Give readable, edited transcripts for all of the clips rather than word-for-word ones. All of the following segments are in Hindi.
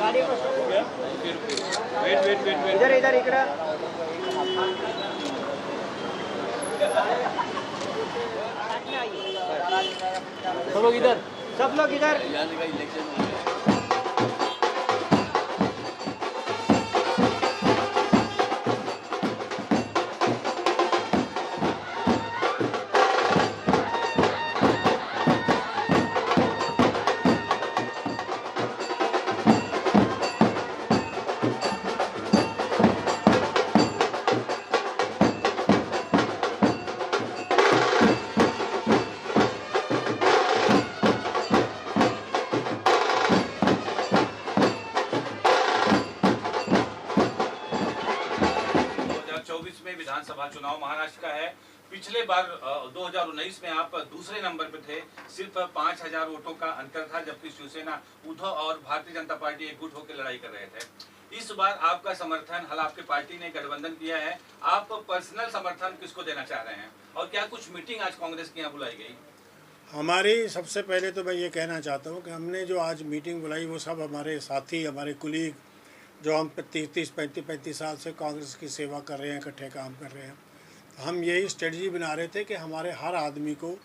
वेट वेट वेट वेट इधर इधर इकडं सब लोग इधर में विधानसभा चुनाव महाराष्ट्र का है। पिछले बार 2019 में आप दूसरे नंबर पे थे, सिर्फ 5000 वोटों का अंतर था, जबकि शिवसेना, उद्धव और भारतीय जनता पार्टी एकजुट होकर लड़ाई कर रहे थे। इस बार आपका समर्थन, हाल आपकी पार्टी ने गठबंधन किया है, आप पर्सनल समर्थन किसको देना चाह रहे हैं और क्या कुछ मीटिंग आज कांग्रेस की यहाँ बुलाई गई? हमारी सबसे पहले तो मैं ये कहना चाहता हूँ कि हमने जो आज मीटिंग बुलाई वो सब हमारे साथी, हमारे कुलीग जो हम 30-35 साल से कांग्रेस की सेवा कर रहे हैं, इकट्ठे काम कर रहे हैं। हम यही स्ट्रेटजी बना रहे थे कि हमारे हर आदमी को,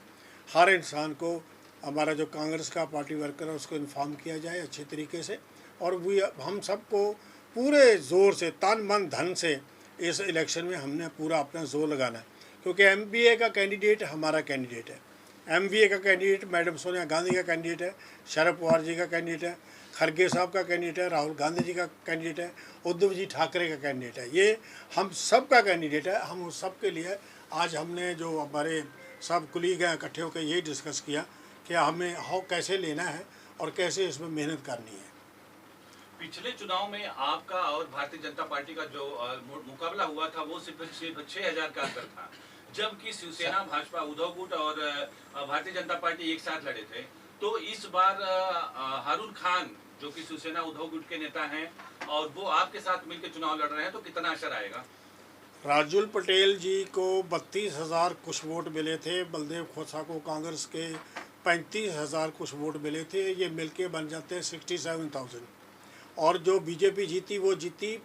हर इंसान को, हमारा जो कांग्रेस का पार्टी वर्कर है उसको इन्फॉर्म किया जाए अच्छे तरीके से, और भी हम सबको पूरे ज़ोर से, तन मन धन से इस इलेक्शन में हमने पूरा अपना जोर लगाना है, क्योंकि MPA का कैंडिडेट हमारा कैंडिडेट है, MVA का कैंडिडेट मैडम सोनिया गांधी का कैंडिडेट है, शरद पवार जी का कैंडिडेट है, खड़गे साहब का कैंडिडेट है, राहुल गांधी जी का कैंडिडेट है, उद्धव जी ठाकरे का कैंडिडेट है। ये हम सब का कैंडिडेट है। हम उस सब के लिए आज हमने जो हमारे सब कुलीग हैं इकट्ठे होकर यही डिस्कस किया कि हमें कैसे लेना है और कैसे इसमें मेहनत करनी है। पिछले चुनाव में आपका और भारतीय जनता पार्टी का जो मुकाबला हुआ था वो सिर्फ 6000 का अंतर था, जबकि शिवसेना, भाजपा, उद्धव गुट और भारतीय जनता पार्टी एक साथ लड़े थे। तो इस बार हारून खान जो कि शिवसेना उद्धव गुट के नेता हैं और वो आपके साथ मिलकर चुनाव लड़ रहे हैं, तो कितना असर आएगा? राजुल पटेल जी को 32,000 कुछ वोट मिले थे, बलदेव खोसा को कांग्रेस के 35,000 कुछ वोट मिले थे, ये मिलके बन जाते हैं 67,000। और जो बीजेपी जीती वो जीती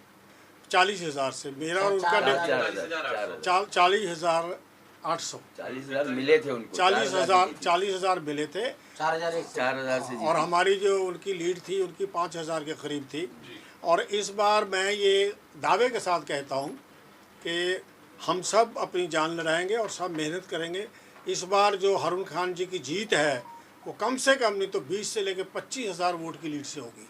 40,000 से, मेरा और उनका 40,800 मिले थे उनको, 40,000 मिले थे, 4,000 से, और हमारी जो उनकी लीड थी उनकी 5,000 के करीब थी। और इस बार मैं ये दावे के साथ कहता हूँ कि हम सब अपनी जान लड़ाएंगे और सब मेहनत करेंगे। इस बार जो हारून खान जी की जीत है वो कम से कम नहीं तो 20 से लेकर 25,000 वोट की लीड से होगी।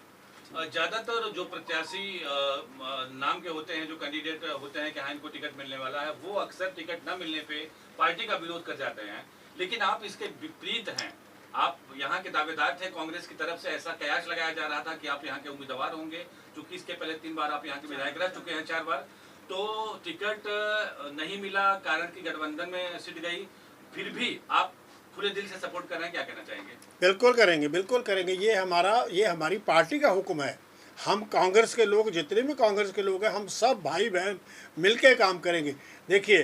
ज्यादातर जो प्रत्याशी नाम के होते हैं, जो कैंडिडेट होते हैं कि हाँ इनको टिकट मिलने वाला है, वो अक्सर टिकट न मिलने पे पार्टी का विरोध कर जाते हैं, लेकिन आप इसके विपरीत हैं। आप यहाँ के दावेदार थे, कांग्रेस की तरफ से ऐसा कयास लगाया जा रहा था कि आप यहाँ के उम्मीदवार होंगे, क्योंकि इसके पहले 3 बार आप यहाँ के विधायक रह चुके हैं, 4 बार। तो टिकट नहीं मिला, कारण की गठबंधन में सीट गई, फिर भी आप खुले दिल से सपोर्ट कर रहे हैं, क्या कहना चाहेंगे? बिल्कुल करेंगे, बिल्कुल करेंगे। ये हमारी पार्टी का हुक्म है। हम कांग्रेस के लोग, जितने भी कांग्रेस के लोग हैं, हम सब भाई बहन मिलके काम करेंगे। देखिए,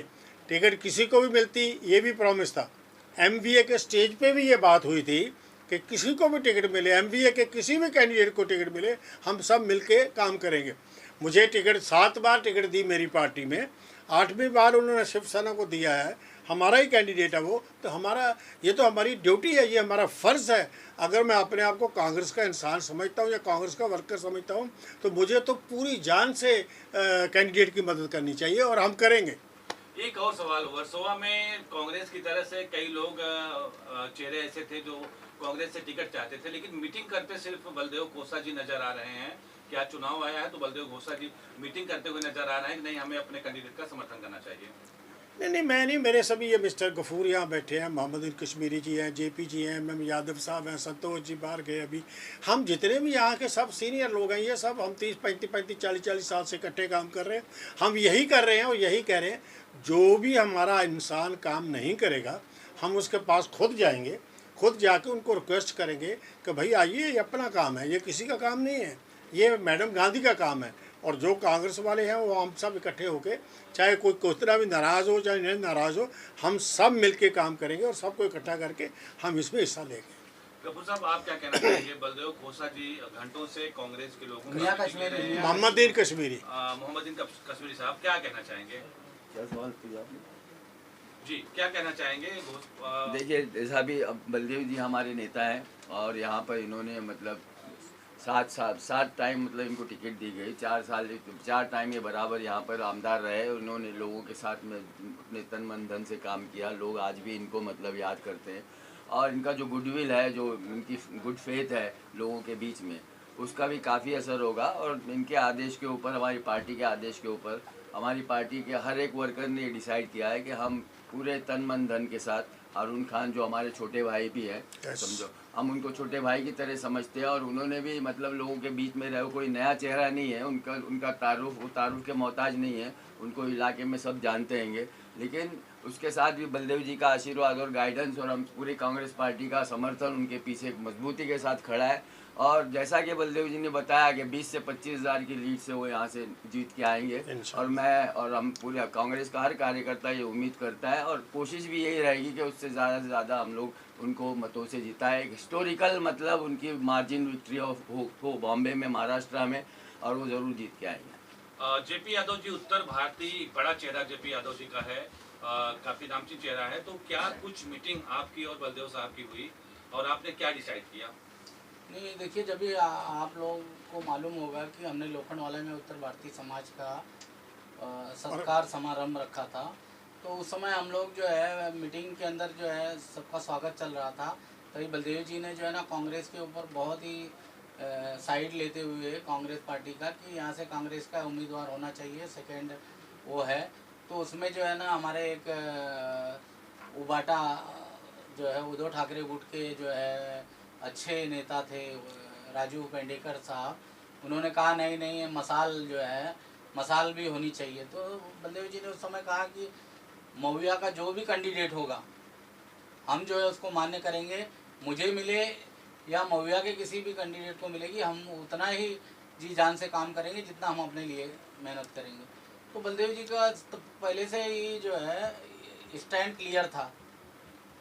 टिकट किसी को भी मिलती, ये भी प्रॉमिस था। MVA के स्टेज पे भी ये बात हुई थी कि किसी को भी टिकट मिले, MVA के किसी भी कैंडिडेट को टिकट मिले, हम सब मिलके काम करेंगे। मुझे टिकट 7 बार टिकट दी मेरी पार्टी में, 8वीं बार उन्होंने शिवसेना को दिया है, हमारा ही कैंडिडेट है वो। तो ये तो हमारी ड्यूटी है, ये हमारा फ़र्ज़ है। अगर मैं अपने आप को कांग्रेस का इंसान समझता हूँ या कांग्रेस का वर्कर समझता हूँ, तो मुझे तो पूरी जान से कैंडिडेट की मदद करनी चाहिए और हम करेंगे। एक और सवाल, वर्सोवा में कांग्रेस की तरफ से कई लोग चेहरे ऐसे थे जो कांग्रेस से टिकट चाहते थे, लेकिन मीटिंग करते सिर्फ बलदेव खोसा जी नजर आ रहे हैं। क्या चुनाव आया है तो बलदेव खोसा जी मीटिंग करते हुए नजर आ रहे हैं कि नहीं, हमें अपने कैंडिडेट का समर्थन करना चाहिए? नहीं, मैं नहीं, मेरे सभी ये मिस्टर गफूर यहाँ बैठे हैं, मोहम्मद कश्मीरी जी हैं, JP जी हैं, MM यादव साहब हैं, संतोष जी बाहर गए अभी। हम जितने भी यहाँ के सब सीनियर लोग हैं, ये सब हम 30-35 40 साल से इकट्ठे काम कर रहे हैं। हम यही कर रहे हैं और यही कह रहे हैं, जो भी हमारा इंसान काम नहीं करेगा, हम उसके पास खुद जाएंगे, खुद जाके उनको रिक्वेस्ट करेंगे कि भाई आइए, ये अपना काम है, ये किसी का काम नहीं है, ये मैडम गांधी का काम है। और जो कांग्रेस वाले हैं वो हम सब इकट्ठे होके, चाहे कोई कितना भी नाराज़ हो चाहे नहीं नाराज़ हो, हम सब मिलके काम करेंगे और सबको इकट्ठा करके हम इसमें हिस्सा लेंगे। गफूर साहब, आप क्या कहना चाहेंगे? बलदेव खोसा जी घंटों से कांग्रेस के लोगों मियां कश्मीरी मोहम्मदीन कश्मीरी मोहम्मदीन कश्मीरी साहब क्या कहना चाहेंगे? क्या सवाल किया आपने? जी, क्या कहना चाहेंगे? देखिए, जैसा भी अब बलदेव जी हमारे नेता हैं और यहाँ पर इन्होंने मतलब 7 टाइम मतलब इनको टिकट दी गई। 4 टाइम ये बराबर यहाँ पर आमदार रहे। उन्होंने लोगों के साथ में अपने तन मन धन से काम किया। लोग आज भी इनको मतलब याद करते हैं और इनका जो गुडविल है, जो इनकी गुड फेथ है लोगों के बीच में, उसका भी काफ़ी असर होगा। और इनके आदेश के ऊपर, हमारी पार्टी के आदेश के ऊपर, हमारी पार्टी के हर एक वर्कर ने डिसाइड किया है कि हम पूरे तन मन धन के साथ, हारून खान जो हमारे छोटे भाई भी हैं, समझो हम उनको छोटे भाई की तरह समझते हैं। और उन्होंने भी मतलब लोगों के बीच में रहे, कोई नया चेहरा नहीं है, उनका तारुफ के मोहताज नहीं है, उनको इलाके में सब जानते हैंगे। लेकिन उसके साथ भी बलदेव जी का आशीर्वाद और गाइडेंस और हम पूरी कांग्रेस पार्टी का समर्थन उनके पीछे मजबूती के साथ खड़ा है। और जैसा कि बलदेव जी ने बताया कि 20 से 25 हज़ार की लीड से वो यहाँ से जीत के आएंगे। और मैं और हम पूरे कांग्रेस का हर कार्यकर्ता ये उम्मीद करता है और कोशिश भी यही रहेगी कि उससे ज़्यादा से ज़्यादा हम लोग उनको मतों से जिताएं। एक हिस्टोरिकल मतलब उनकी मार्जिन विक्ट्री हो बॉम्बे में, महाराष्ट्र में, और वो ज़रूर जीत के आएंगे। जेपी यादव जी उत्तर भारतीय बड़ा चेहरा जेपी यादव जी का है, काफी नामचीन चेहरा है। तो क्या कुछ मीटिंग आपकी और बलदेव साहब की हुई और आपने क्या डिसाइड किया? नहीं, देखिए, जब भी आप लोगों को मालूम होगा कि हमने लोखंडवाला में उत्तर भारतीय समाज का सत्कार समारंभ रखा था, तो उस समय हम लोग जो है मीटिंग के अंदर जो है सबका स्वागत चल रहा था। तभी बलदेव जी ने जो है ना कांग्रेस के ऊपर बहुत ही साइड लेते हुए कांग्रेस पार्टी का कि यहाँ से कांग्रेस का उम्मीदवार होना चाहिए, सेकंड वो है। तो उसमें जो है ना हमारे एक उबाटा जो है उद्धव ठाकरे गुट के जो है अच्छे नेता थे, राजू पेंडेकर साहब, उन्होंने कहा नहीं नहीं, मसाल जो है मसाल भी होनी चाहिए। तो बलदेव जी ने उस समय कहा कि महुआ का जो भी कैंडिडेट होगा हम जो है उसको मान्य करेंगे, मुझे मिले या महुआ के किसी भी कैंडिडेट को मिलेगी, हम उतना ही जी जान से काम करेंगे जितना हम अपने लिए मेहनत करेंगे। तो बलदेव जी का पहले से ही जो है स्टैंड क्लियर था।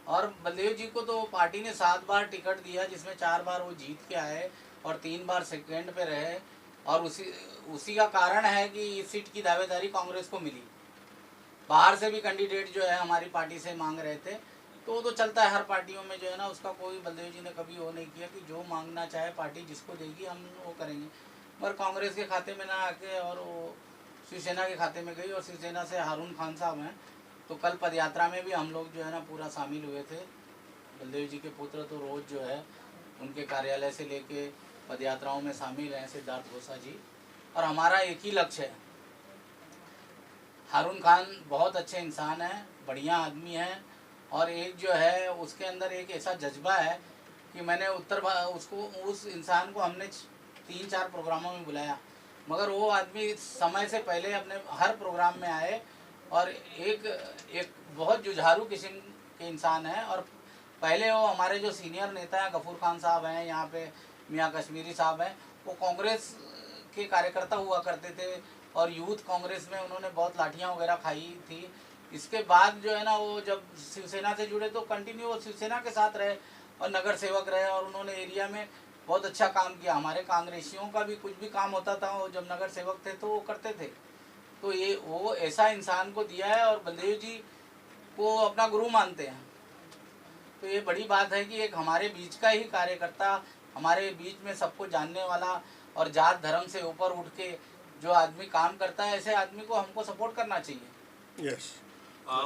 और बलदेव जी को तो पार्टी ने 7 बार टिकट दिया, जिसमें 4 बार वो जीत के आए और 3 बार सेकंड पे रहे। और उसी का कारण है कि इस सीट की दावेदारी कांग्रेस को मिली। बाहर से भी कैंडिडेट जो है हमारी पार्टी से मांग रहे थे, तो वो तो चलता है हर पार्टियों में जो है ना, उसका कोई बलदेव जी ने कभी वो नहीं किया कि जो मांगना चाहे पार्टी जिसको देगी हम वो करेंगे। मगर कांग्रेस के खाते में ना आके और वो शिवसेना के खाते में गई। और शिवसेना से हारून खान साहब हैं, तो कल पदयात्रा में भी हम लोग जो है ना पूरा शामिल हुए थे। बलदेव जी के पुत्र तो रोज़ जो है उनके कार्यालय से लेके पदयात्राओं में शामिल हैं, सिद्धार्थ खोसा जी। और हमारा एक ही लक्ष्य है, हारून खान बहुत अच्छे इंसान हैं, बढ़िया आदमी हैं, और एक जो है उसके अंदर एक ऐसा जज्बा है कि मैंने उस इंसान को हमने 3-4 प्रोग्रामों में बुलाया, मगर वो आदमी समय से पहले अपने हर प्रोग्राम में आए। और एक बहुत जुझारू किस्म के इंसान है। और पहले वो हमारे जो सीनियर नेता हैं, गफूर खान साहब हैं, यहाँ पे मियां कश्मीरी साहब हैं, वो कांग्रेस के कार्यकर्ता हुआ करते थे और यूथ कांग्रेस में उन्होंने बहुत लाठियाँ वगैरह खाई थी। इसके बाद जो है ना वो जब शिवसेना से जुड़े तो कंटिन्यू वो शिवसेना के साथ रहे और नगर सेवक रहे, और उन्होंने एरिया में बहुत अच्छा काम किया। हमारे कांग्रेसियों का भी कुछ भी काम होता था, वो जब नगर सेवक थे तो वो करते थे। तो ये वो ऐसा इंसान को दिया है और बलदेव जी को अपना गुरु मानते हैं। तो ये बड़ी बात है कि एक हमारे बीच का ही कार्यकर्ता, हमारे बीच में सबको जानने वाला और जात धर्म से ऊपर उठ के जो आदमी काम करता है, ऐसे आदमी को हमको सपोर्ट करना चाहिए। यस।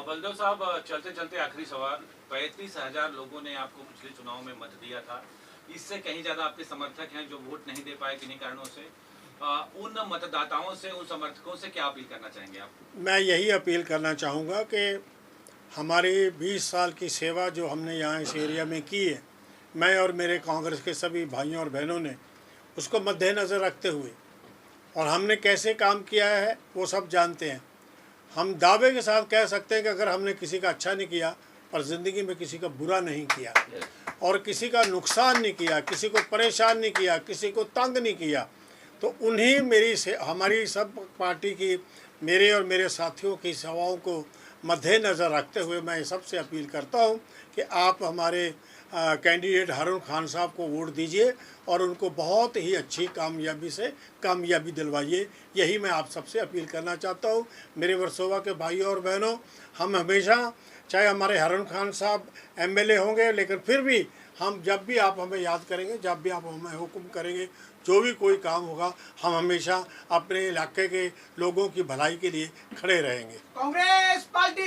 बलदेव साहब, चलते चलते आखिरी सवाल, 35,000 लोगों ने आपको पिछले चुनाव में मत दिया था, इससे कहीं ज़्यादा आपके समर्थक हैं जो वोट नहीं दे पाए किन्हीं कारणों से। उन मतदाताओं से, उन समर्थकों से क्या अपील करना चाहेंगे आप? मैं यही अपील करना चाहूँगा कि हमारी 20 साल की सेवा जो हमने यहाँ इस एरिया में की है, मैं और मेरे कांग्रेस के सभी भाइयों और बहनों ने उसको मद्देनज़र रखते हुए, और हमने कैसे काम किया है वो सब जानते हैं। हम दावे के साथ कह सकते हैं कि अगर हमने किसी का अच्छा नहीं किया और ज़िंदगी में किसी का बुरा नहीं किया और किसी का नुकसान नहीं किया, किसी को परेशान नहीं किया, किसी को तंग नहीं किया, तो उन्हीं हमारी सब पार्टी की, मेरे और मेरे साथियों की सेवाओं को मद्देनज़र रखते हुए मैं सबसे अपील करता हूं कि आप हमारे कैंडिडेट हारून खान साहब को वोट दीजिए और उनको बहुत ही अच्छी कामयाबी दिलवाइए। यही मैं आप सबसे अपील करना चाहता हूँ। मेरे वर्सोवा के भाइयों और बहनों, हम हमेशा, चाहे हमारे हारून खान साहब एमएलए होंगे, लेकिन फिर भी हम जब भी आप हमें याद करेंगे, जब भी आप हमें हुक्म करेंगे, जो भी कोई काम होगा, हम हमेशा अपने इलाके के लोगों की भलाई के लिए खड़े रहेंगे। कांग्रेस पार्टी।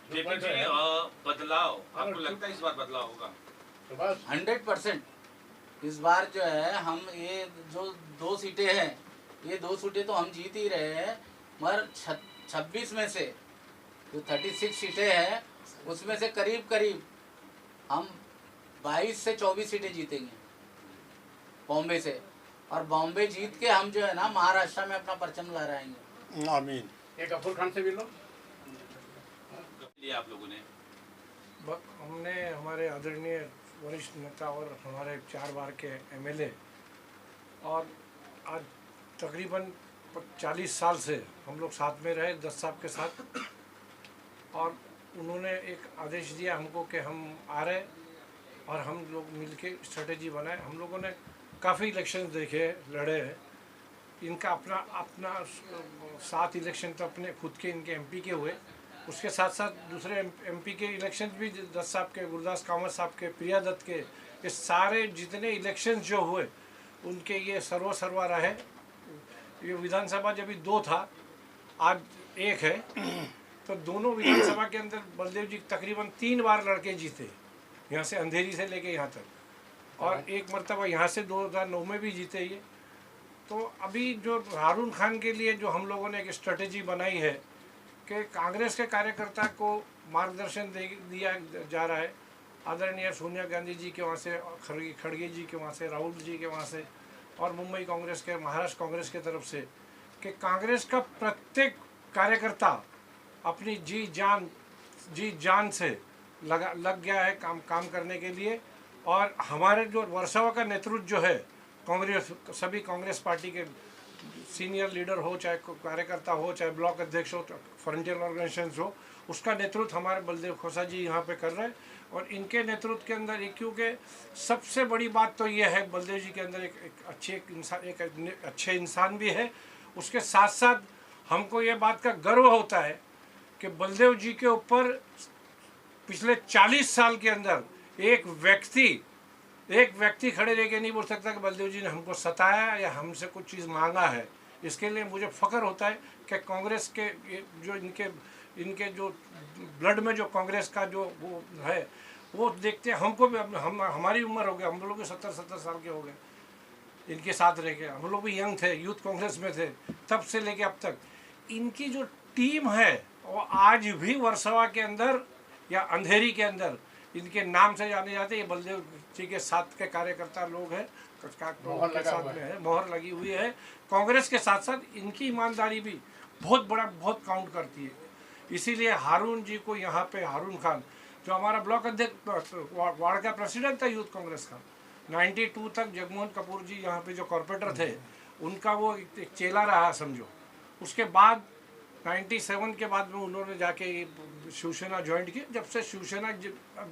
जेपी जी, बदलाव आपको लगता है इस बार बदलाव होगा? 100% इस बार जो है, हम ये जो 2 सीटें हैं, ये 2 सीटें तो हम जीत ही रहे हैं, मगर 26 में से जो 36 सीटें हैं उसमें से करीब हम 22 से 24 सीटें जीतेंगे बॉम्बे से, और बॉम्बे जीत के हम जो है ना महाराष्ट्र में अपना परचम लहराएंगे। आमीन। एक गफूर खान से भी लो। लिया आप लोगों ने? हमने हमारे आदरणीय वरिष्ठ नेता और हमारे 4 बार के एमएलए, और आज तकरीबन 40 साल से हम लोग साथ में रहे 10 साहब के साथ, और उन्होंने एक आदेश दिया हमको कि हम आ रहे, और हम लोग मिलके स्ट्रेटेजी बनाए। हम लोगों ने काफ़ी इलेक्शन देखे, लड़े हैं। इनका अपना 7 इलेक्शन तो अपने खुद के इनके एमपी के हुए, उसके साथ साथ दूसरे एमपी के इलेक्शन भी 10 साहब के, गुरदास कामत साहब के, प्रिया दत्त के, ये सारे जितने इलेक्शन जो हुए उनके ये सर्वा रहे। ये विधानसभा जब 2 था, आज 1 है, तो दोनों विधानसभा के अंदर बलदेव जी तकरीबन 3 बार लड़के जीते, यहाँ से अंधेरी से लेके यहाँ तक, और एक मरतबा यहाँ से 2009 में भी जीते ये। तो अभी जो हारून खान के लिए जो हम लोगों ने एक स्ट्रेटेजी बनाई है कि कांग्रेस के कार्यकर्ता को मार्गदर्शन दिया जा रहा है, आदरणीय सोनिया गांधी जी के वहाँ से, खड़गे जी के वहाँ से, राहुल जी के वहाँ से, और मुंबई कांग्रेस के, महाराष्ट्र कांग्रेस के तरफ से, कि कांग्रेस का प्रत्येक कार्यकर्ता अपनी जी जान से लग गया है काम करने के लिए। और हमारे जो वर्सोवा का नेतृत्व जो है, कांग्रेस, सभी कांग्रेस पार्टी के सीनियर लीडर हो, चाहे कार्यकर्ता हो, चाहे ब्लॉक अध्यक्ष हो, फ्रंटियर ऑर्गेनाइजेशन हो, उसका नेतृत्व हमारे बलदेव खोसा जी यहाँ पे कर रहे हैं। और इनके नेतृत्व के अंदर क्योंकि सबसे बड़ी बात तो ये है, बलदेव जी के अंदर एक अच्छे इंसान भी है, उसके साथ साथ हमको ये बात का गर्व होता है कि बलदेव जी के ऊपर पिछले 40 साल के अंदर एक व्यक्ति खड़े रह के नहीं बोल सकता कि बलदेव जी ने हमको सताया या हमसे कुछ चीज़ मांगा है। इसके लिए मुझे फ़ख्र होता है कि कांग्रेस के जो इनके जो ब्लड में जो कांग्रेस का जो वो है, वो देखते हमको भी, हमारी उम्र हो गया, हम लोग भी 70 साल के हो गए इनके साथ रह के। हम लोग भी यंग थे, यूथ कांग्रेस में थे, तब से लेके अब तक। इनकी जो टीम है वो आज भी वर्सोवा के अंदर या अंधेरी के अंदर इनके नाम से जाने जाते हैं। ये बलदेव जी के साथ के कार्यकर्ता लोग हैं, के साथ में है, मोहर लगी हुई है। कांग्रेस के साथ साथ इनकी ईमानदारी भी बहुत काउंट करती है। इसीलिए हारून जी को यहाँ पे, हारून खान जो हमारा ब्लॉक अध्यक्ष, वार्ड का प्रेसिडेंट था यूथ कांग्रेस का, 92 तक जगमोहन कपूर जी यहाँ पे जो कॉर्पोरेटर थे, उनका वो एक चेला रहा समझो। उसके बाद 97 के बाद में उन्होंने जाके शिवसेना ज्वाइन की। जब से शिवसेना,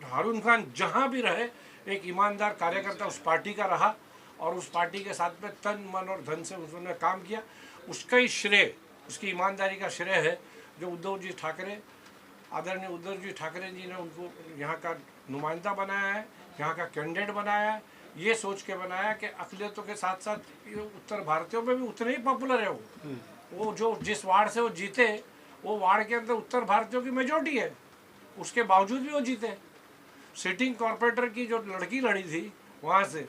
हारून खान जहाँ भी रहे एक ईमानदार कार्यकर्ता उस पार्टी का रहा, और उस पार्टी के साथ में तन मन और धन से उन्होंने काम किया। उसका ही श्रेय, उसकी ईमानदारी का श्रेय है जो उद्धव जी ठाकरे, आदरणीय उद्धव जी ठाकरे जी ने उनको यहाँ का नुमाइंदा बनाया है, यहाँ का कैंडिडेट बनाया है, ये सोच के बनाया कि अक़लियतों के साथ साथ ये उत्तर भारतीयों में भी उतने ही पॉपुलर है। वो जो जिस वार्ड से वो जीते, वो वार्ड के अंदर उत्तर भारतीयों की मेजॉरिटी है, उसके बावजूद भी वो जीते। सिटिंग कॉर्पोरेटर की जो लड़की लड़ी थी वहाँ से,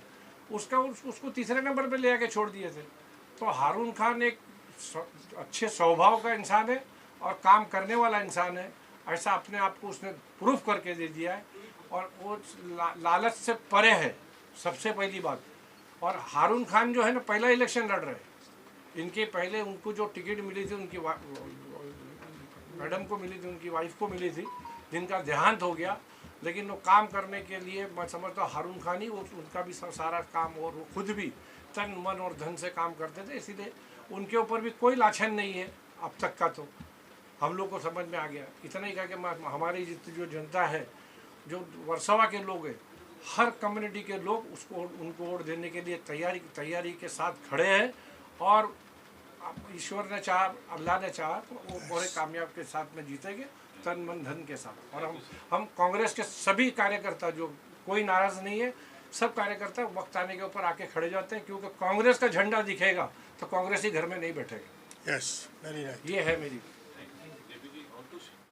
उसको तीसरे नंबर पे ले आके छोड़ दिए थे। तो हारून खान एक अच्छे स्वभाव का इंसान है और काम करने वाला इंसान है, ऐसा अपने आप को उसने प्रूफ करके दे दिया है। और वो लालच से परे है, सबसे पहली बात। और हारून खान जो है ना, पहला इलेक्शन लड़ रहे हैं। इनके पहले उनको जो टिकट मिली थी, उनकी मैडम को मिली थी, उनकी वाइफ को मिली थी, जिनका देहांत हो गया। लेकिन वो काम करने के लिए मैं समझता हूँ हारून खान ही उनका भी सारा काम, और वो खुद भी तन मन और धन से काम करते थे। इसीलिए उनके ऊपर भी कोई लाछन नहीं है अब तक का। तो हम लोग को समझ में आ गया। इतना ही कहा कि हमारी जो जनता है, जो वर्सोवा के लोग हैं, हर कम्युनिटी के लोग उसको उनको वोट देने के लिए तैयारी के साथ खड़े हैं और ईश्वर ने चाहा, अल्लाह ने चाहा तो वो बड़े कामयाब के साथ में जीतेंगे, तन मन धन के साथ। और हम कांग्रेस के सभी कार्यकर्ता, जो कोई नाराज़ नहीं है, सब कार्यकर्ता वक्त आने के ऊपर आके खड़े जाते हैं, क्योंकि कांग्रेस का झंडा दिखेगा तो कांग्रेस ही घर में नहीं बैठेगा। Yes, very right. ये है मेरी